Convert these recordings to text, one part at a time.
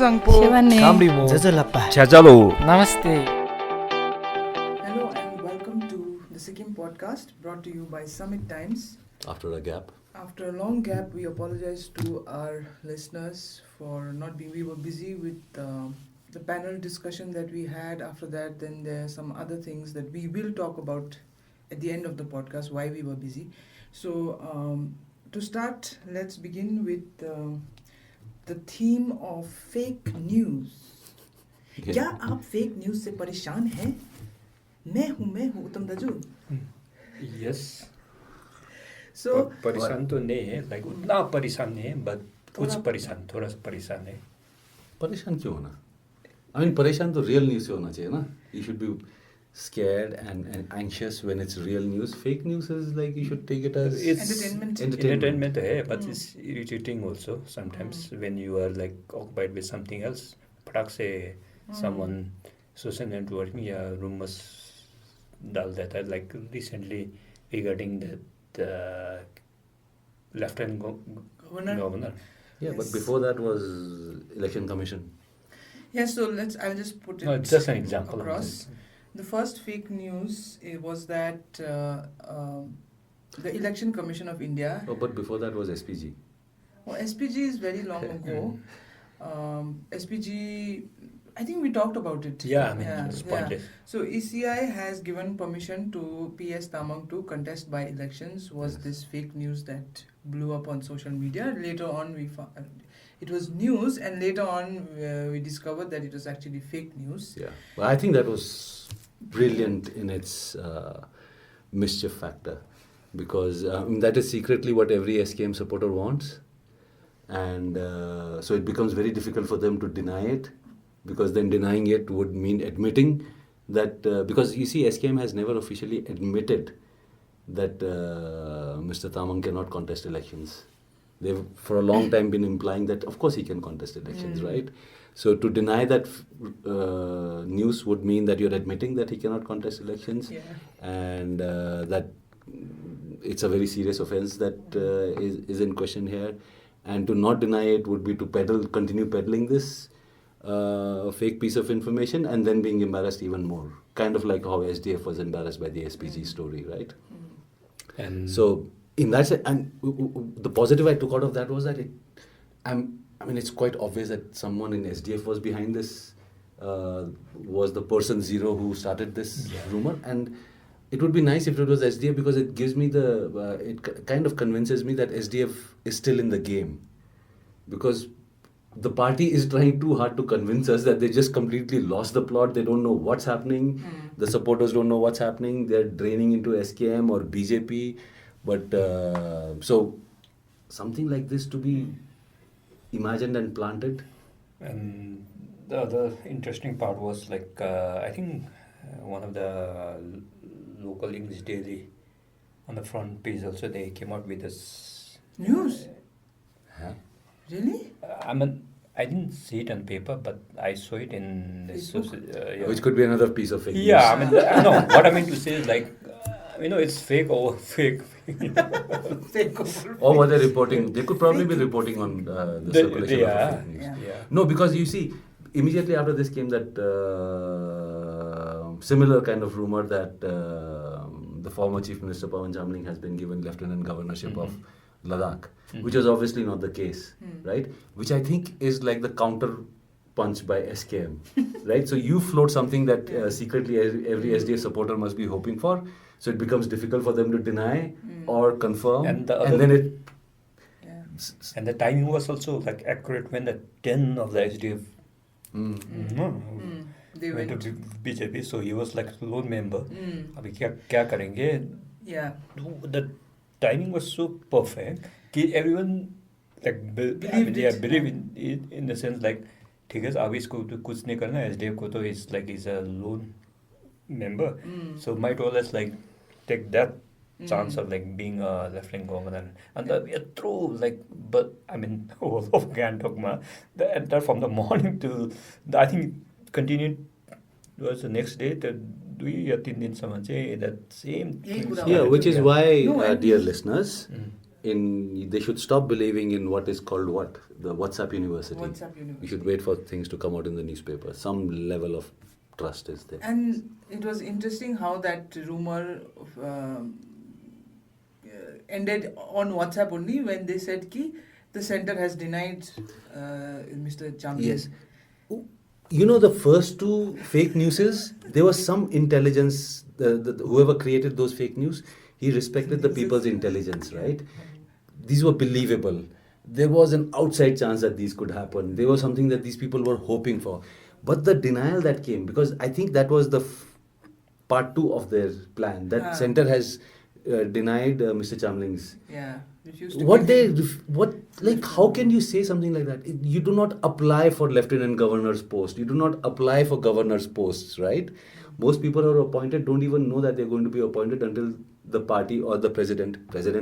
Zangpo. Kamrimo. Chajalo. Namaste. Hello and welcome to the Sikkim Podcast, brought to you by Summit Times. After a gap. After a long gap, we apologize to our listeners for not being. We were busy with the panel discussion that we had. After that, then there are some other things that we will talk about at the end of the podcast, why we were busy. So, to start, let's begin with the theme of fake news. क्या आप fake news से परेशान हैं? मैं हूँ उत्तम दाजू. Yes. So परेशान तो नहीं है, like उतना परेशान नहीं है, but कुछ परेशान, थोड़ा सा परेशान है. परेशान क्यों होना? I mean, परेशान तो real news से होना चाहिए ना? You should be scared and anxious when it's real news. Fake news is like you should take it as entertainment है, but it's irritating also sometimes when you are like occupied with something else. फटाक से someone social networking या rumors डाल देता है, like recently regarding that Lieutenant Governor. Yeah, Yes. but before that was Election Commission. Yeah, so I'll just put it No, it's just an example. across. The first fake news was that the Election Commission of India. Oh, but before that was SPG. Well, SPG is very long ago. SPG, I think we talked about it. Yeah, I mean, it's pointless. So ECI has given permission to P S Tamang to contest by elections. Was Yes. this fake news that blew up on social media? Later on, it was news, and later on we discovered that it was actually fake news. Yeah. Well, I think that was brilliant in its mischief factor, because that is secretly what every SKM supporter wants. And so it becomes very difficult for them to deny it, because then denying it would mean admitting that, because you see, SKM has never officially admitted that Mr. Tamang cannot contest elections. They've for a long time been implying that of course he can contest elections, right? So to deny that news would mean that you're admitting that he cannot contest elections, and that it's a very serious offense that is in question here. And to not deny it would be to continue peddling this fake piece of information and then being embarrassed even more. Kind of like how SDF was embarrassed by the SPG story, right? And So in that sense, and the positive I took out of that was that it's quite obvious that someone in SDF was behind this, was the person zero who started this rumor. And it would be nice if it was SDF, because it gives me it kind of convinces me that SDF is still in the game, because the party is trying too hard to convince us that they just completely lost the plot. They don't know what's happening. The supporters don't know what's happening. They're draining into SKM or BJP. But so something like this to be imagined and planted. And the other interesting part was like I think one of the local English daily on the front page also they came out with this News? Huh? Really? I mean, I didn't see it on paper, but I saw it in the Facebook? Which could be another piece of fake news. Yeah, I mean, I know what I mean to say is like, it's fake or fake. Fake over Or were they reporting? They could probably be reporting on the circulation of fake news. Yeah. No, because you see, immediately after this came that similar kind of rumor that the former Chief Minister Pawan Chamling has been given Lieutenant Governorship of Ladakh, which was obviously not the case, right? Which I think is like the counter punch by SKM, right? So you float something that secretly every SDF supporter must be hoping for, so it becomes difficult for them to deny or confirm, And then it... Yeah. And the timing was also like accurate when the 10 of the SDF They went went. to BJP, so he was like lone member. अभी क्या करेंगे? Yeah. The timing was so perfect कि everyone like Believed it. believe in it in the sense like ठीक है अब इसको तो कुछ नहीं करना SDF को तो is a lone member, so might well as like take that chance of like being a Lieutenant Governor and through like, but I mean all of Gangtok the entire from the morning till I think continued was the next day that we attended someone say that same thing. Yeah, which is why, No, and dear listeners, they should stop believing in what is called the WhatsApp University. WhatsApp University. You should wait for things to come out in the newspaper. Some level of trust is there. And it was interesting how that rumor ended on WhatsApp only when they said ki the center has denied Mr. Chamling. Yes. You know, the first two fake newses, there was some intelligence. Whoever created those fake news, he respected the people's intelligence, right? These were believable. There was an outside chance that these could happen. There was something that these people were hoping for. But the denial that came, because I think that was the part 2 of their plan. That center has denied Mr. Chamling's. Yeah. How can you say something like that? You do not apply for lieutenant governor's post. You do not apply for governor's posts, right? Most people who are appointed don't even know that they're going to be appointed until the party or the president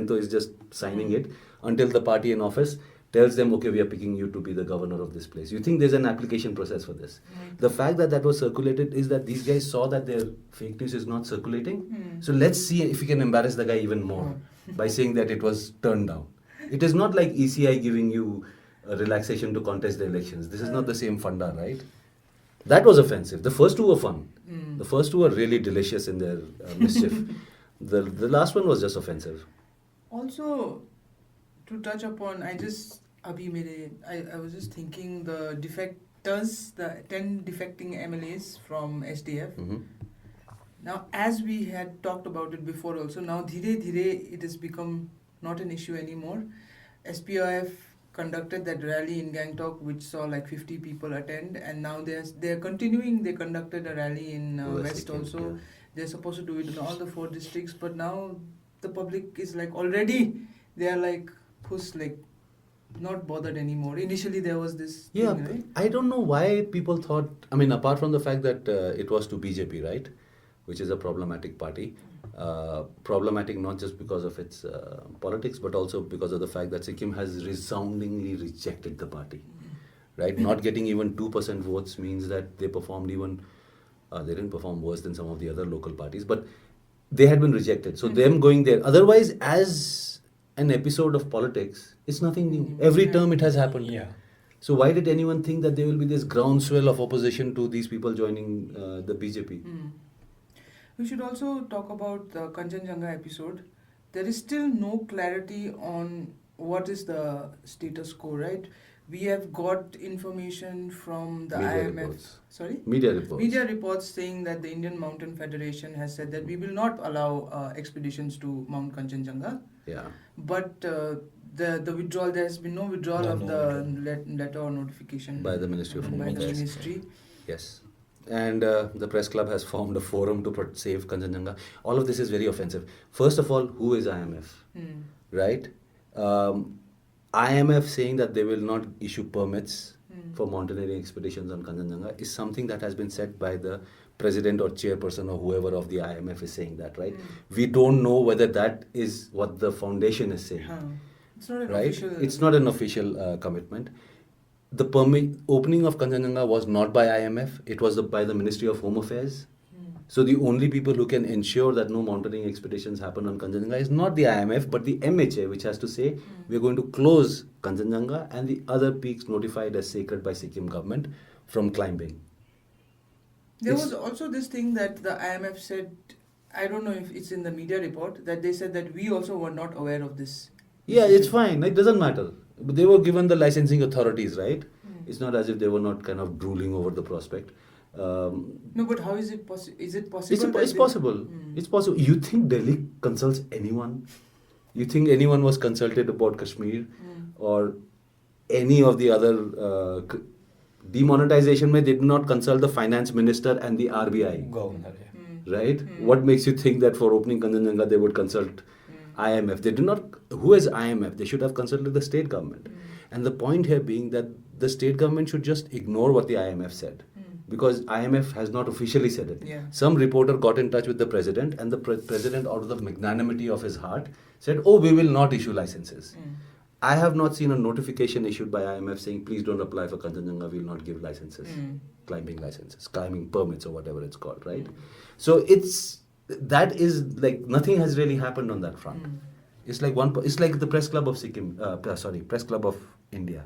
though is just signing it, until the party in office tells them, okay, we are picking you to be the governor of this place. You think there's an application process for this? The fact that was circulated is that these guys saw that their fake news is not circulating. So let's see if we can embarrass the guy even more by saying that it was turned down. It is not like ECI giving you a relaxation to contest the elections. This is not the same funda, right? That was offensive. The first two were fun. The first two were really delicious in their mischief. The last one was just offensive. Also, to touch upon, I was just thinking the defectors, the 10 defecting MLAs from SDF. Now, as we had talked about it before also, now dhire it has become not an issue anymore. SPOF conducted that rally in Gangtok, which saw like 50 people attend, and now they're continuing. They conducted a rally in West Sikkim, also. yeah. They're supposed to do it in all the 4 districts, but now the public is like already, they are like not bothered anymore. Initially there was this thing, right? I don't know why people thought, apart from the fact that it was to BJP, right? Which is a problematic party. Problematic not just because of its politics, but also because of the fact that Sikkim has resoundingly rejected the party. Right? Not getting even 2% votes means that they performed they didn't perform worse than some of the other local parties, but they had been rejected. So them going there, otherwise as an episode of politics, it's nothing new. Every term it has happened. Yeah. So why did anyone think that there will be this groundswell of opposition to these people joining the BJP? We should also talk about the Kanchenjunga episode. There is still no clarity on what is the status quo, right? We have got information from the Media IMF. reports. Sorry? Media reports. Media reports saying that the Indian Mountaineering Federation has said that we will not allow expeditions to Mount Khangchendzonga. Yeah. But the withdrawal, there has been no withdrawal of the letter or notification By the Ministry of Home by the Affairs. ministry. Yes. And the press club has formed a forum to save Kanchenjunga. All of this is very offensive. First of all, who is IMF? Right? IMF saying that they will not issue permits for mountaineering expeditions on Kanchenjunga is something that has been said by the president or chairperson or whoever of the IMF is saying that, right? We don't know whether that is what the foundation is saying. It's not an Right? official... It's not an official commitment. The opening of Kanchenjunga was not by IMF. It was by the Ministry of Home Affairs. So the only people who can ensure that no mountaineering expeditions happen on Kanchenjunga is not the IMF, but the MHA, which has to say we're going to close Kanchenjunga and the other peaks notified as sacred by Sikkim government from climbing. There was also this thing that the IMF said, I don't know if it's in the media report, that they said that we also were not aware of this. Yeah, it's fine. It doesn't matter. But they were given the licensing authorities, right? It's not as if they were not kind of drooling over the prospect. No, but how is it possible? Is it possible? It's possible. It's possible. You think Delhi consults anyone? You think anyone was consulted about Kashmir or any of the other demonetization? They did not consult the finance minister and the RBI. Governor, Right? What makes you think that for opening Kanchenjunga they would consult IMF? They did not. Who is IMF? They should have consulted the state government. And the point here being that the state government should just ignore what the IMF said. Because IMF has not officially said it. Yeah. Some reporter got in touch with the president and the president, out of the magnanimity of his heart, said, oh, we will not issue licenses. I have not seen a notification issued by IMF saying, please don't apply for Kanchenjunga, we will not give licenses, climbing permits or whatever it's called, right? So that is like, nothing has really happened on that front. It's like it's like the Press Club of Sikkim. Press Club of India,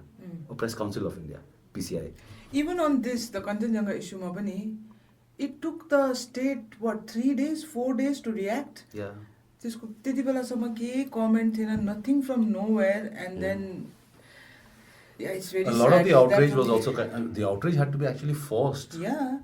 or Press Council of India, PCI. Even on this, the Kanchenjunga issue, Mabani, it took the state, 3 days, 4 days to react? Yeah. त्यसको त्यति बेलासम्म केही comment थिएन, nothing from nowhere, and then it's very sad. A lot of the that outrage was only- also the outrage had to be actually forced. Yeah,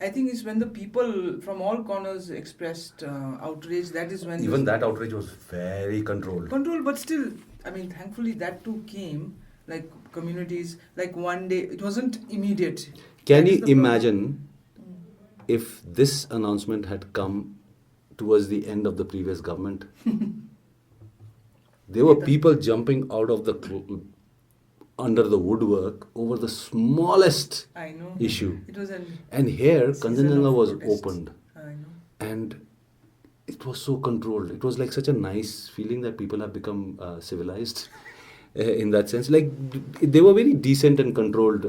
I think it's when the people from all corners expressed outrage, that is when Even that outrage was very controlled. control, but still, I mean, thankfully that too came, like communities, like one day, it wasn't immediate. Can That is you the problem. imagine if this announcement had come towards the end of the previous government? There were people jumping out of the under the woodwork over the smallest I know. issue. It was an And here, season Kanchenjunga of was protests. opened. I know. And it was so controlled. It was like such a nice feeling that people have become civilized in that sense. Like, they were very decent and controlled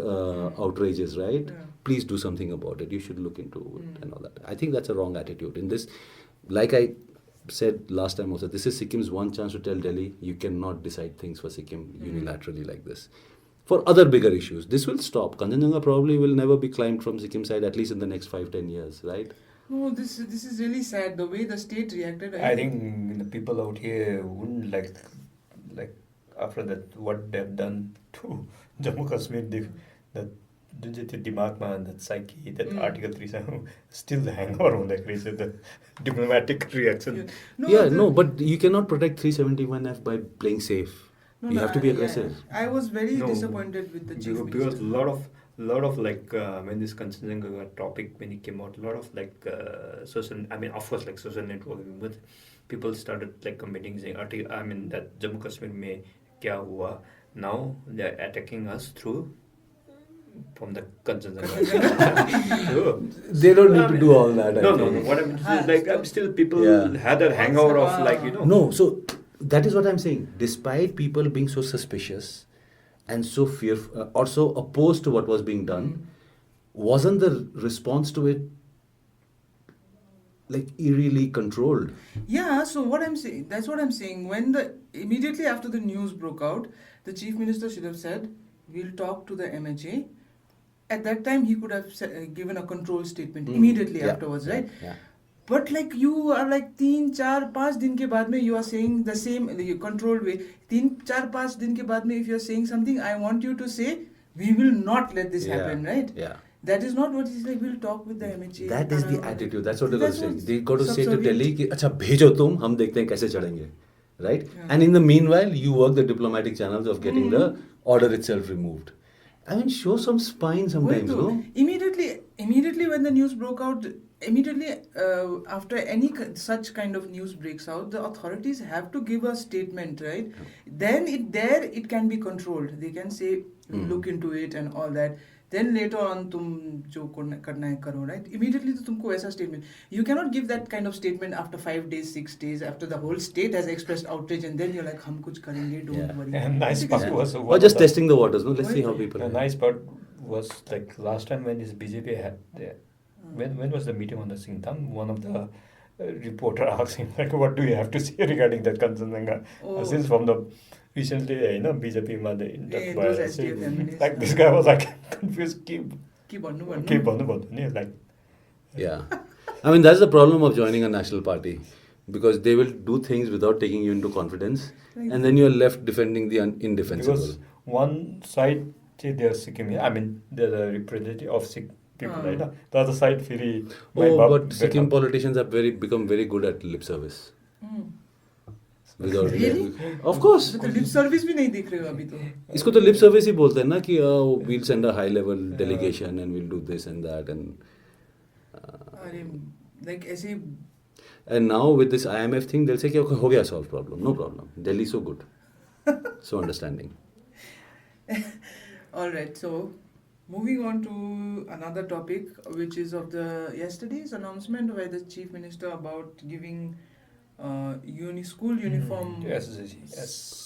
outrages, right? Yeah. Please do something about it. You should look into it and all that. I think that's a wrong attitude. In this, like I said last time also, this is Sikkim's one chance to tell Delhi, you cannot decide things for Sikkim unilaterally like this. For other bigger issues, this will stop. Kanchenjunga probably will never be climbed from Sikkim side, at least in the next 5-10 years, right? No, this is really sad, the way the state reacted. I think the people out here wouldn't like after that what they've done to Jammu Kashmir, that जुन चाहिँ त्यो दिमागमा that psyche, that Article 3 still the hangover हुँदाखेरि चाहिँ the diplomatic reaction. But you cannot protect 371F by playing safe. You have to be aggressive. I was very No, disappointed with the chief because minister. lot of like when this Kanchenjunga topic, when it came out, a lot of like social networking with people started like commenting saying that Jammu Kashmir mein kya hua, now they are attacking us through from the Kanchenjunga. They don't need to do all that. No. What I mean is like still people had that hangover of like No, so that is what I'm saying. Despite people being so suspicious and so fearful, or so opposed to what was being done, wasn't the response to it like eerily controlled? Yeah, so what I'm saying, that's what I'm saying. When immediately after the news broke out, the chief minister should have said, we'll talk to the MHA. At that time, he could have given a control statement immediately afterwards, right? Yeah. But like you are like 3, 4, 5 दिन के बाद में you are saying the same controlled way. 3, 4, 5 दिन के बाद में if you are saying something, I want you to say, we will not let this happen, right? Yeah. That is not what he's like. We'll talk with the MHA. That is the attitude. That's what they got to say. That's They got to say to subservient. Delhi कि अच्छा भेजो तुम, हम देखते हैं कैसे चढ़ेंगे, right? Yeah. And in the meanwhile, you work the diplomatic channels of getting the order itself removed. I mean, show some spine sometimes, Wait, no? Immediately when the news broke out, after any such kind of news breaks out, the authorities have to give a statement, right? Then it can be controlled. They can say, we'll look into it and all that. Then later on, तुम जो करना है करो, right? Immediately तो तुमको ऐसा statement. You cannot give that kind of statement after 5 days, 6 days, after the whole state has expressed outrage, and then you're like, हम कुछ करेंगे, don't worry. And nice part was Or just testing the waters, no? Let's see how people The nice part was like last time when this BJP had when was the meeting on the Singtam, one of the reporter asked him like, what do you have to say regarding that Kanchenjunga? Since from the recently BJP ma those SDF MLAs, like this guy was like confused के भन्नु भन्नु नि like Yeah. I mean, that's the problem of joining a national party. Because they will do things without taking you into confidence. And then you're left defending the indefensible. because one side they're Sikkim, I mean they're the representative of Sikh people, right? The other side फेरि but Sikkim politicians have become very good at lip service. Really? Of course. तो lip service भी नहीं देख रहे हो अभी तो. इसको तो lip service ही बोलते हैं ना कि we'll send a high level delegation and we'll do this and that and अरे like ऐसे. And now with this IMF thing, they'll say कि okay, हो गया solve problem, no problem. Delhi so good, so understanding. All right, so moving on to another topic, which is of the yesterday's announcement by the chief minister about giving school uniform yes,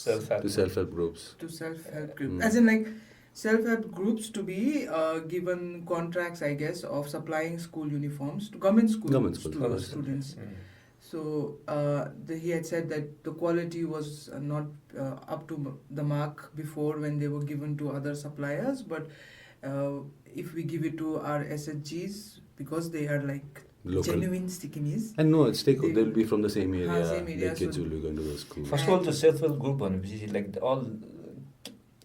self-help. To self-help groups. to self-help groups, as in like self-help groups to be given contracts, I guess, of supplying school uniforms to government school Government school, students. So he had said that the quality was not up to the mark before when they were given to other suppliers, but if we give it to our SHGs, because they are like Local. genuine Sikkimis. And no, it's They- they'll be from the same area. same area, The kids so- will be going to the school. First of all, the self-help group one, which is like all,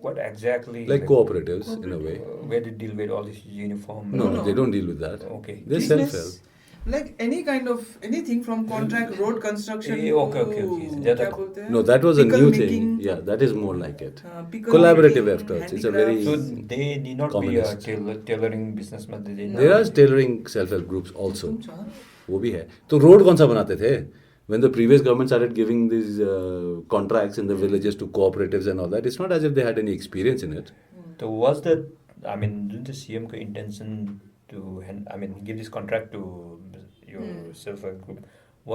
what exactly? Like cooperatives, in a way. Where they deal with all this uniform. No, No. they don't deal with that. Okay. They're Business, self-help. like any kind of anything from contract road construction Eh, okay, okay. to They're क्या the- बोलते हैं? No, that was a Pickle new making, thing. Yeah, that is more like it. pickle Collaborative making, efforts. It's a very- So handicrafts. they need not Communist. be a tailoring business. But they No. There are tailoring self-help groups also. तुम चाह? वो भी है. तो road कौन सा बनाते थे? When the previous government started giving these contracts in the villages to cooperatives and all that, it's not as if they had any experience in it. So was that, I mean, didn't the CM intention to, give this contract to your self-help group?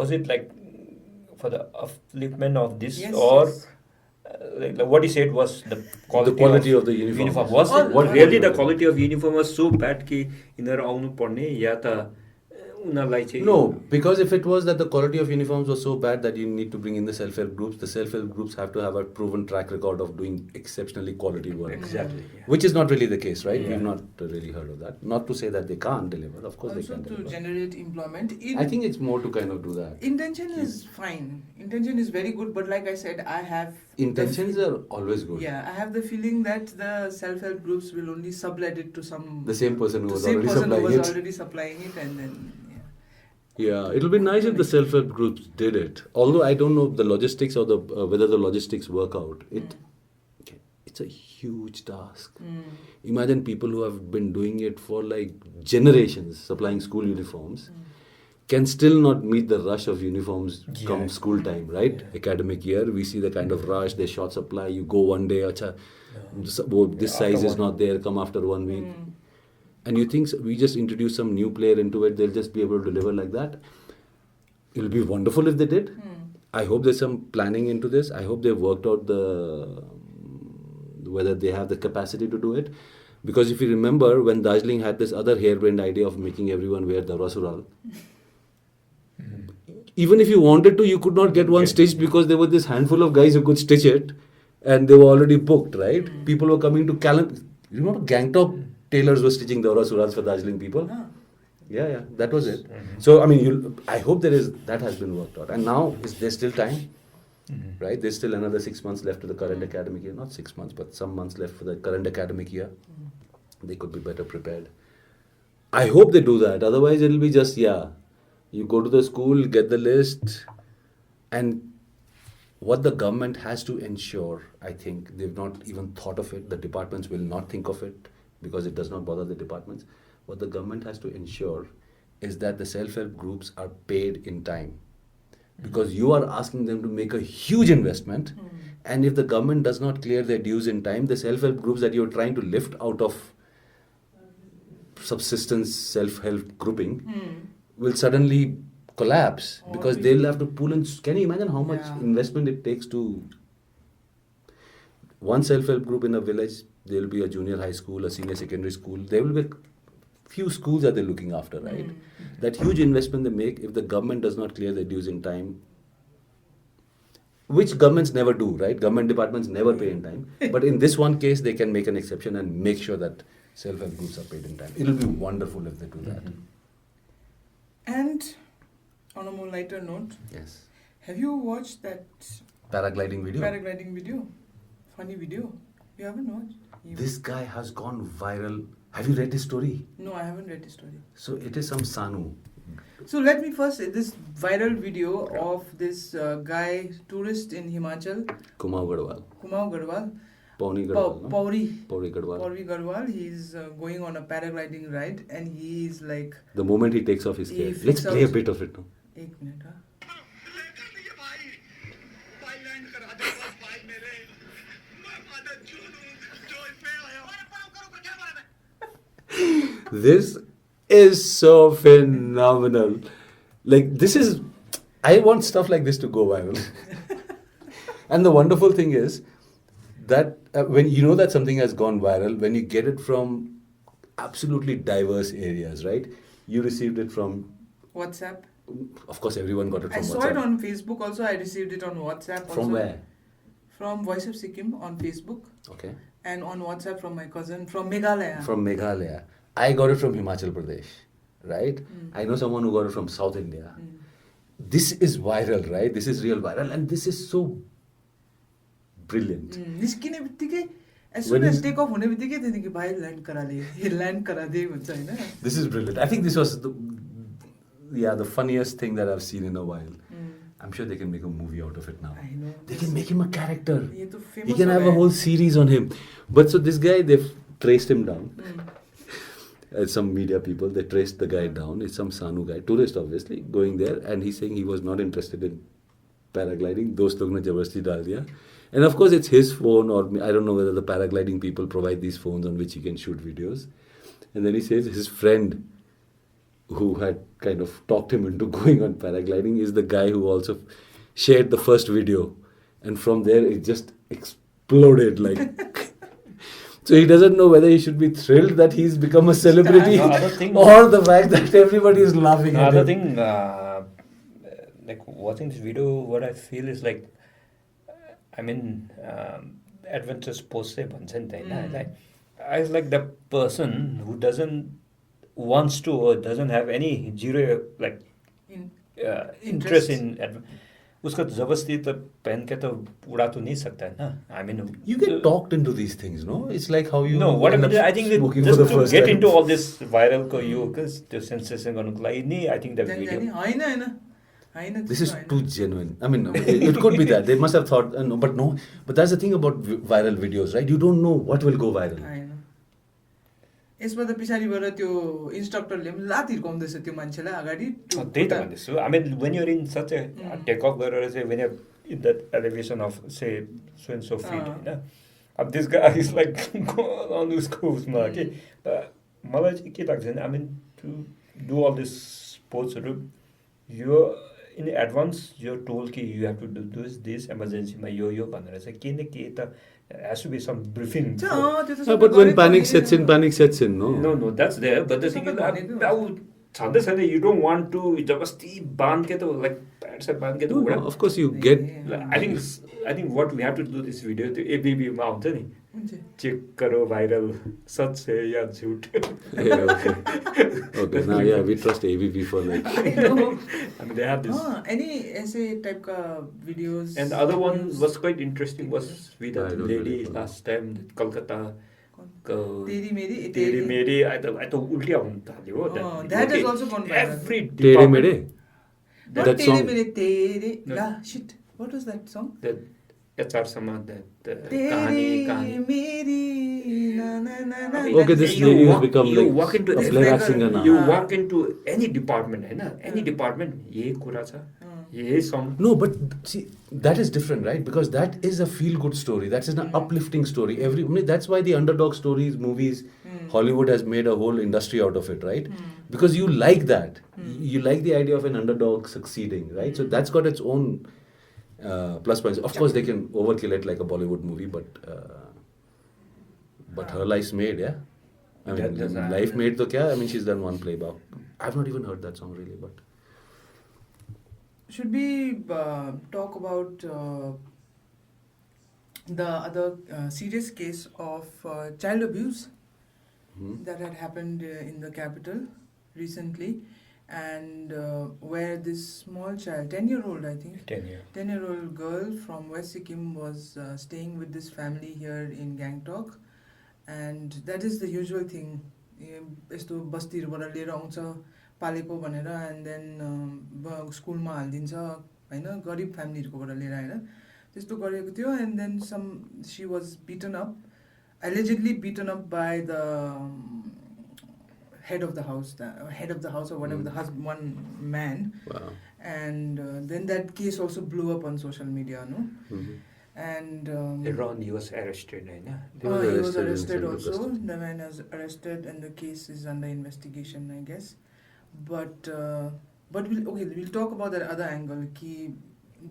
Was it like for the upliftment of this, Yes, or yes. like what he said was the quality of the uniform. Was Or- it really the quality of uniform was so bad कि इनीहरू आउनु पर्ने या त उनीहरूलाई चाहिँ No, because if it was that the quality of uniforms was so bad that you need to bring in the self-help groups, the self-help groups have to have a proven track record of doing exceptionally quality work. Exactly. Yeah. Which is not really the case, right? Yeah. We've not really heard of that. Not to say that they can't deliver. Of course they Also can to deliver. generate employment. I think it's more to kind of do that. Intention is fine. Intention is very good, but like I said, I have Intentions are always good. Yeah, I have the feeling that the self-help groups will only sublet it to some The same person who the was same already person who supplying was it. already supplying it, and then Yeah, it'll be nice if the self-help groups did it. Although I don't know the logistics or the whether the logistics work out. It's a huge task. Imagine people who have been doing it for like generations, supplying school uniforms, can still not meet the rush of uniforms come Yeah. school time, right? Yeah. Academic year, we see the kind of rush. They short supply. You go one day, acha, this After size is one not there. Come after 1 week. And you think we just introduce some new player into it, they'll just be able to deliver like that? It'll be wonderful if they did. I hope there's some planning into this. I hope they've worked out whether they have the capacity to do it. Because if you remember, when Darjeeling had this other harebrained idea of making everyone wear the rasural, even if you wanted to, you could not get one stitched because there were this handful of guys who could stitch it, and they were already booked, right? People were coming to you remember Gangtok tailors were stitching the surals for Darjeeling people? Yeah, that was it. So, I mean, I hope that has been worked out. And now, there's still time, right? There's still another 6 months left to the current academic year. Not 6 months, but some months left for the current academic year. They could be better prepared. I hope they do that. Otherwise, it'll be just, you go to the school, get the list, and what the government has to ensure, I think, they've not even thought of it. The departments will not think of it because it does not bother the departments. What the government has to ensure is that the self-help groups are paid in time. Because you are asking them to make a huge investment, and if the government does not clear their dues in time, the self-help groups that you're trying to lift out of subsistence self-help grouping will suddenly collapse because they'll have to pull in. Can you imagine how much investment it takes to one self-help group in a village? There will be a junior high school, a senior secondary school. There will be few schools that they're looking after, right? That huge investment they make, if the government does not clear their dues in time, which governments never do, right? Government departments never pay in time. But in this one case, they can make an exception and make sure that self-help groups are paid in time. It'll be wonderful if they do that. And on a more lighter note, Yes. have you watched that Paragliding video. paragliding video? Funny video. You haven't watched? This guy has gone viral. Have you read his story? No, I haven't read the story. So it is some Sanu. So let me first say this viral video of this guy, tourist in Himachal, Kumau Garhwal. Kumau Garhwal, Pauni Garhwal. no? Pauri Garhwal. Garhwal. He's going on a paragliding ride, and he's like, The moment he takes off his He gear. flips Let's play a out- bit of it now. एक minute, huh? This is so phenomenal. I want stuff like this to go viral. And the wonderful thing is that when you know that something has gone viral, when you get it from absolutely diverse areas, right? You received it from WhatsApp. Of course, everyone got it from I saw WhatsApp. it on Facebook also. I received it on WhatsApp also. From where? From Voice of Sikkim on Facebook. Okay. And on WhatsApp from my cousin from Meghalaya. From Meghalaya. I got it from Himachal Pradesh, right? Mm. I know someone who got it from South India. Mm. This is viral, right? This is real viral, and this is so brilliant. निस्किने बित्तिकै as When soon as is- take off हुने बित्तिकै त्यहाँदेखि भाइ land गराले हे land गरादे भन्छ हैन. This is brilliant. I think this was the funniest thing that I've seen in a while. I'm sure they can make a movie out of it now. I know. They can make him a character. ये तो He famous can have a whole series on him. But so this guy, they've traced him down. Some media people, they traced the guy down. It's some Sanu guy, tourist obviously, going there, and he's saying he was not interested in paragliding. Dost log ne jabarasti dal diya. And of course it's his phone, or I don't know whether the paragliding people provide these phones on which he can shoot videos. And then he says his friend who had kind of talked him into going on paragliding is the guy who also shared the first video. And from there it just exploded like... So he doesn't know whether he should be thrilled that he's become a celebrity No, other thing- or the fact that everybody is laughing at Another him. thing, like watching this video, what I feel is like, I mean, adventure sports say bhन्छ नि त हैन, like I was like the person who doesn't wants to or doesn't have any zero like interest in उसको जबरदस्ती त पहन के तो उड़ा तो नहीं सकता है ना. I mean, You get talked into these things, no? It's like how you no, what I end mean, up I think that smoking just for the to first get time. into all this viral ko you because the sensation गर्नुको लागि नि I think that video. Hahn Hahn Hahn. This is too genuine. I mean, it could be that. They must have thought, no, but no. But that's the thing about viral videos, right? You don't know what will go viral. हैन. यसमा त पछाडीबाट त्यो इन्स्ट्रक्टरले पनि लात हिर्काउँदैछ त्यो मान्छेलाई अगाडि. त्यही त भन्दैछु. I mean, when you're in such a take off गरेर चाहिँ when you're in that elevation of say so and so feet हैन. अब this guy is like on उसको उसमा के मलाई चाहिँ के लाग्छ भने I mean to do all this sportsहरू you're in advance you're told कि you have to do this emergency मा यो भनेर चाहिँ के न के त has to be some briefing. But when panic sets in, no? No, that's there. But the thing is, छँदै छैन, you don't want to जबरजस्ती बांध के तो like पैंट से बांध के तो No, of course you get... I think what we have to do this video तो ABB मा हुन्छ नि चेक करो viral सच है या झूठ. Okay, now yeah, we trust ABP for like... I know. I mean, they have this. Any ऐसे type का videos. And the other one was quite interesting was with that I don't lady really last time Kolkata. तेरी मेरी I thought उल्टी आउनु थाल्यो. That has also gone viral. Every Tere department. Mere? Not That तेरे song? मेरे तेरे No. La shit. What was that song? That HR Sama that तेरी kahani. मेरी ना ना ना ना. Okay, this You lady has walk- become you like walk into a this playback level, singer now. You walk into any department, Hahn? Any department, यही कुरा छ. यही song. No, but see, that is different, right? Because that is a feel-good story. That is an uplifting story. I mean, that's why the underdog stories, movies, Hollywood has made a whole industry out of it, right? Because you like that. You like the idea of an underdog succeeding, right? So that's got its own plus points. Of course, they can overkill it like a Bollywood movie, but her life's made, yeah? I mean, That's life made to kya? I mean, she's done one playback. I've not even heard that song really, but... Should we talk about the other serious case of child abuse that had happened in the capital recently, and where this small child, 10-year-old I think, 10-year-old girl from West Sikkim was staying with this family here in Gangtok, and that is the usual thing. यस्तो बस्तीहरुबाट लिएर आउँछ पालेको भनेर and then स्कुलमा हाल्दिन्छ हैन गरिब फ्यामिलीहरुकोबाट लिएर हैन त्यस्तो गरेको थियो and then she was beaten up, allegedly beaten up by the head of the house or whatever, the husband, one man. Wow. And then that case also blew up on social media, no? And Later on, he was arrested, Hahn? he was arrested in also. Budapest. The man was arrested and the case is under investigation, I guess. But we'll talk about that other angle. Ki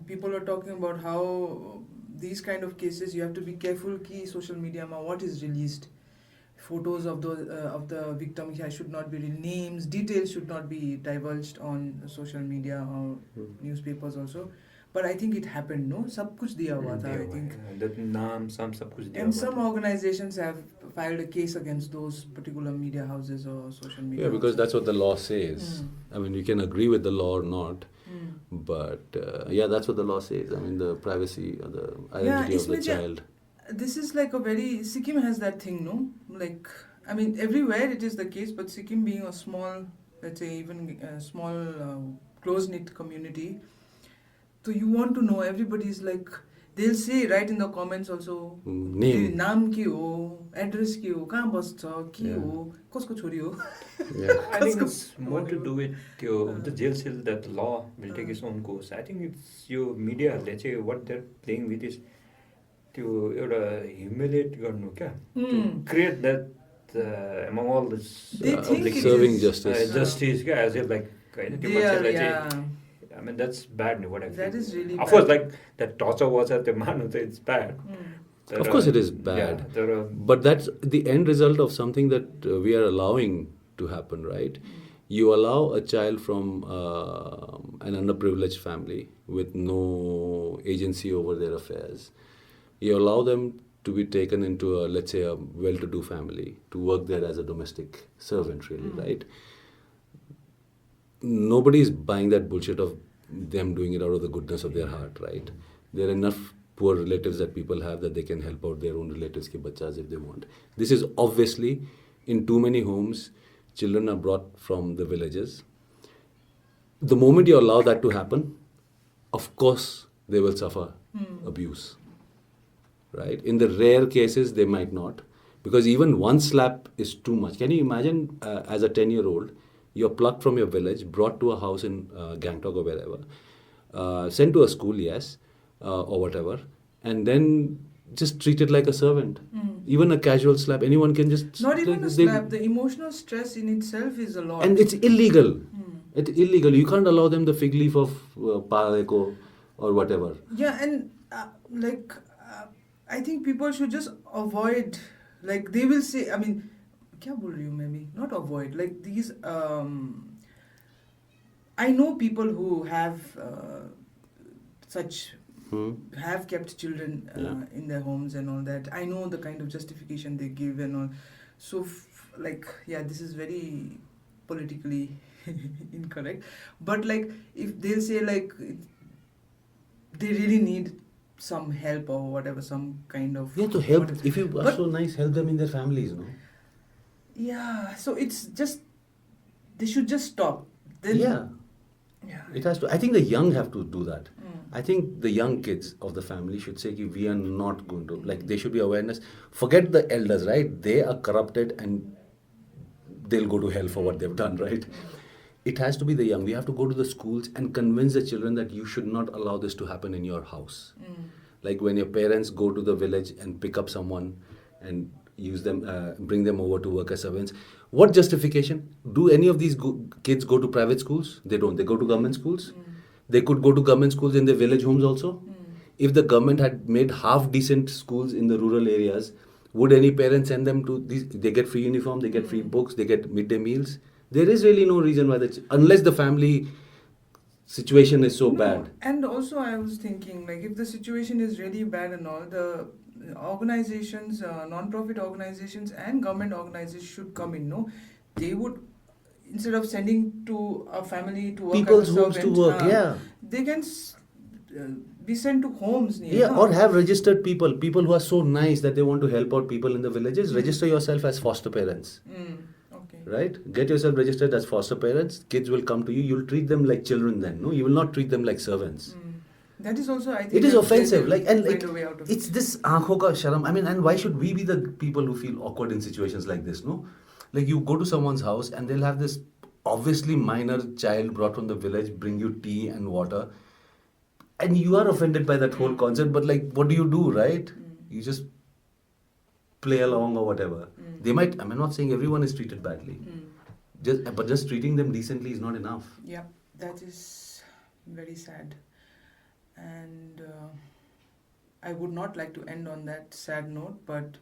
people are talking about how these kind of cases you have to be careful ki social media ma what is released photos of the victim should not be revealed, names, details should not be divulged on social media or newspapers also. But I think it happened, no? सब कुछ दिया हुआ था, I think. That नाम सब कुछ दिया And हुआ some था. organizations have filed a case against those particular media houses or social media. Yeah, because houses. that's what the law says. I mean, you can agree with the law or not, but yeah, that's what the law says. I mean, the privacy or the identity of the child. This is like a very... Sikkim has that thing, no? Like, I mean, everywhere it is the case, but Sikkim being a small, let's say even a small close-knit community, so you want to know, everybody's like, they'll say right in the comments also, Name. नाम के हो, address के हो, कहाँ बस्छ, के हो, कसको छोरी हो. Yeah. I think it's more to do with the jail cell, that the law will take its own course. I think it's your media, let's say what they're playing with is to humiliate गर्नु क्या, to create that among all this They think like it serving is, justice. justice क्या, as if like They are, yeah. I mean that's bad what I feel. That is really Of bad. course, like that torture was at the man, it's bad. Of course it is bad. Yeah, But that's the end result of something that we are allowing to happen, right? You allow a child from an underprivileged family with no agency over their affairs. You allow them to be taken into a, let's say, a well-to-do family, to work there as a domestic servant, really, right? Nobody is buying that bullshit of them doing it out of the goodness of their heart, right? There are enough poor relatives that people have that they can help out their own relatives' ke bachas if they want. This is obviously, in too many homes, children are brought from the villages. The moment you allow that to happen, of course, they will suffer abuse, right? In the rare cases, they might not, because even one slap is too much. Can you imagine as a 10-year-old, you're plucked from your village, brought to a house in Gangtok or wherever, sent to a school, yes, or whatever, and then just treated like a servant. Even a casual slap, anyone can just... Not even a slap, the emotional stress in itself is a lot. And it's illegal. It's illegal. You can't allow them the fig leaf of Pareko or whatever. Yeah, and I think people should just avoid, like they will say, I mean, क्या बोल रही हूँ मैं भी? Not avoid, like these, I know people who have have kept children in their homes and all that. I know the kind of justification they give and all. So, this is very politically incorrect. But like, if they'll say like, they really need some help or whatever, some kind of... Yeah, to help. If you are so nice, help them in their families, no? Yeah, so it's just, they should just stop. Then, yeah. It has to. I think the young have to do that. I think the young kids of the family should say, we are not going to, like, there should be awareness. Forget the elders, right? They are corrupted and they'll go to hell for what they've done, right? It has to be the young. We have to go to the schools and convince the children that you should not allow this to happen in your house. Like when your parents go to the village and pick up someone and use them, bring them over to work as servants. What justification? Do any of these kids go to private schools? They don't. They go to government schools. They could go to government schools in their village homes also. If the government had made half decent schools in the rural areas, would any parent send them to these? They get free uniform, they get free books, they get midday meals. There is really no reason why unless the family situation is so bad. And also I was thinking, like, if the situation is really bad and all, the organizations, non-profit organizations and government organizations should come in, no? They would, instead of sending to a family to work People's as a homes servant, to work, they can be sent to homes. Or have registered people who are so nice that they want to help out people in the villages. Register yourself as foster parents. Okay. Right? Get yourself registered as foster parents. Kids will come to you. You'll treat them like children then. No, you will not treat them like servants. That is also, I think, it is offensive. It's this aankhon ka sharam. I mean, and why should we be the people who feel awkward in situations like this? No, like you go to someone's house and they'll have this obviously minor child brought from the village, bring you tea and water, and you are offended by that whole concept. But like, what do you do, right? You just play along or whatever. They might. I'm not saying everyone is treated badly. But just treating them decently is not enough. Yeah, that is very sad. And I would not like to end on that sad note, but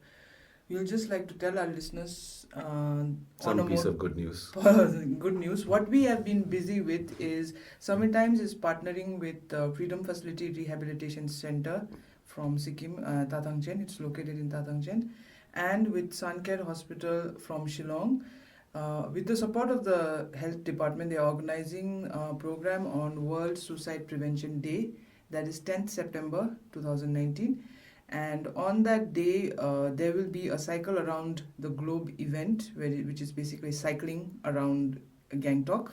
we'll just like to tell our listeners Some piece of good news. good news. What we have been busy with is sometimes is partnering with Freedom Facility Rehabilitation Center from Sikkim, Tatangchen. It's located in Tatangchen, and with Sankhet Hospital from Shillong. With the support of the health department, they are organizing a program on World Suicide Prevention Day, that is 10th September 2019. And on that day, there will be a cycle around the globe event, which is basically cycling around Gangtok.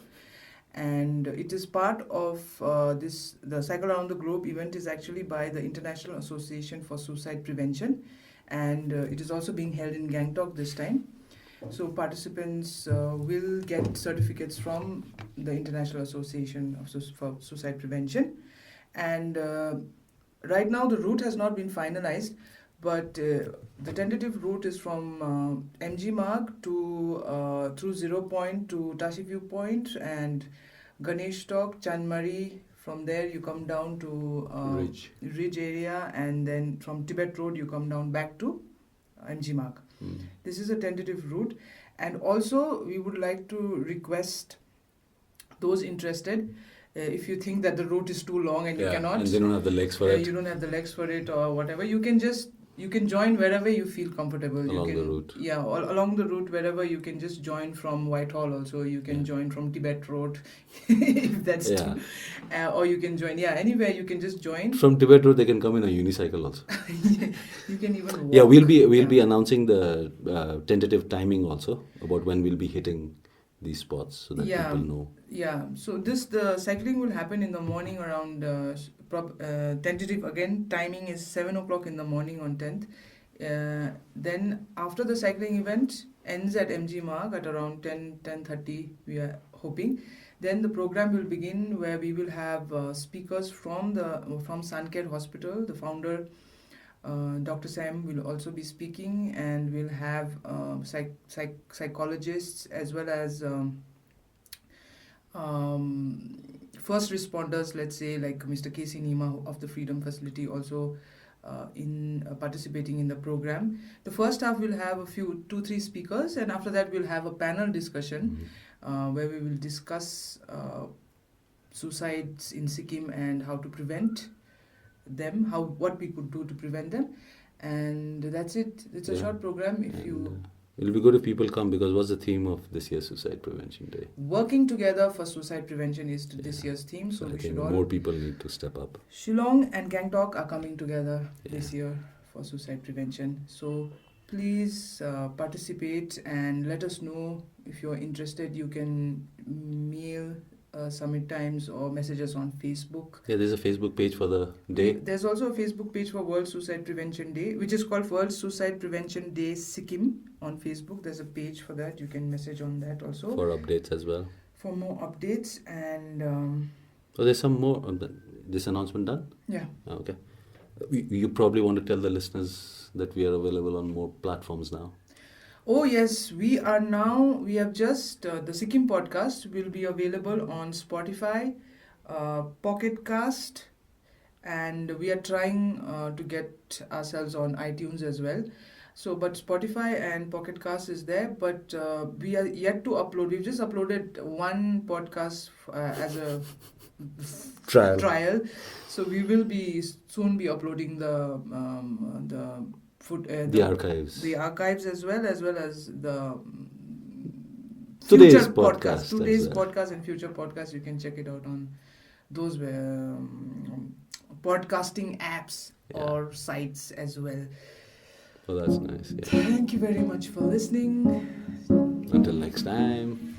And it is part of the cycle around the globe event is actually by the International Association for Suicide Prevention, and it is also being held in Gangtok this time. So participants will get certificates from the International Association for Suicide Prevention. And right now the route has not been finalized, but the tentative route is from MG Marg to through 0 Point to Tashi View Point and Ganesh Talk, Chanmari. From there you come down to Ridge area, and then from Tibet Road you come down back to MG Marg. This is a tentative route, and also we would like to request those interested, if you think that the route is too long and you cannot, and they don't have the legs for it, you don't have the legs for it or whatever, you can join wherever you feel comfortable. Along the route. Yeah, along the route, wherever you can just join from Whitehall also. You can join from Tibet Road, if that's too. Or you can join, anywhere you can just join. From Tibet Road, they can come in a unicycle also. You can even walk. Yeah, we'll be announcing the tentative timing also about when we'll be hitting these spots so that people know. Yeah, so the cycling will happen in the morning around, tentative again, timing is 7 o'clock in the morning on 10th. Then after the cycling event ends at MG Marg at around 10:30, we are hoping. Then the program will begin where we will have speakers from Sankhet Hospital. The founder, Dr. Sam, will also be speaking, and we'll have psychologists as well as first responders, let's say like Mr. K.C. Nima of the Freedom Facility also in participating in the program. The first half will have 2-3 speakers, and after that we'll have a panel discussion where we will discuss suicides in Sikkim and how to prevent them, what we could do to prevent them, and that's it. It's a short program. It'll be good if people come, because what's the theme of this year's Suicide Prevention Day? Working together for suicide prevention is this year's theme. So I think more people need to step up. Shillong and Gangtok are coming together this year for suicide prevention. So please participate and let us know if you're interested. You can mail Summit Times or message us on Facebook. Yeah, there's a Facebook page for the day. There's also a Facebook page for World Suicide Prevention Day, which is called World Suicide Prevention Day Sikkim on Facebook. There's a page for that. You can message on that also. For updates as well. For more updates. And there's some more. This announcement done? Yeah. Okay. You probably want to tell the listeners that we are available on more platforms now. Oh yes, we have just, the Sikkim Podcast will be available on Spotify, Pocket Cast, and we are trying to get ourselves on iTunes as well. So, but Spotify and Pocket Cast is there, but we are yet to upload. We've just uploaded one podcast as a trial. So we will soon be uploading the archives as well as the today's podcast and future podcast. You can check it out on those podcasting apps or sites as well. Oh, that's nice. Thank you very much for listening. Until next time.